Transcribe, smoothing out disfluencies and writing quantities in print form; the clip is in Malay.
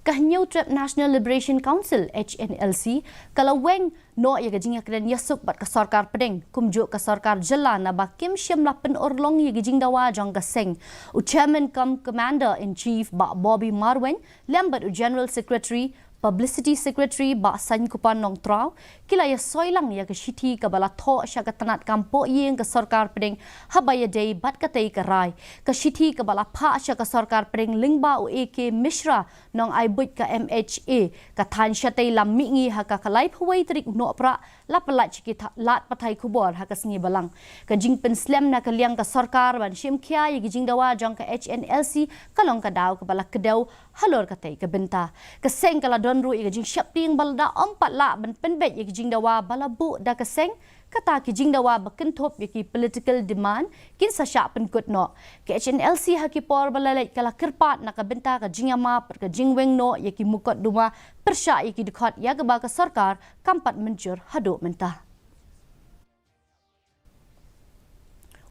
ka New National Liberation Council HNLC kalau Weng no ya Jingïakren Ïasuk bat ka sarkar pedeng kumjuk ka sarkar jela na ba kim shimla penorlong ya jingdawa jong ka seng u chairman cum commander in chief ba Bobby Marwen lembat u general secretary Publicity Secretary ba San Kupan Nong Trau kila ya soilang ya ke shiti ka bala tho sya ka tanat kampo yeng ka sarkar pedeng habaya day bat ka tei ka rai ka shiti ka bala pha sya ka sarkar pedeng lingba u AK Mishra nong ai buit ka MHA ka than sya tei lam mi ngi ha ka kalai phwai trik no pra la pala chiki lat pathai khubor ha ka sngi balang ka jingpen slam na ka liang ka sarkar ban shim khia ya jing dawa jong ka HNLC kalong ka daw ka bala kedaw halor ka tei ka benta ka seng kala donru i jing shapting balda ompat la ban penbet i jing dawa balabu da ka seng kata ki jing dawa bakin top ki political demand kin sa sya pen kut no ke HNLC ha ki por balalai kala kirpat na ka benta ka jingama per ka jingweng no ya ki mukot duma persya i ki dikhat ya ka ba ka sarkar kampat menjur hado mentah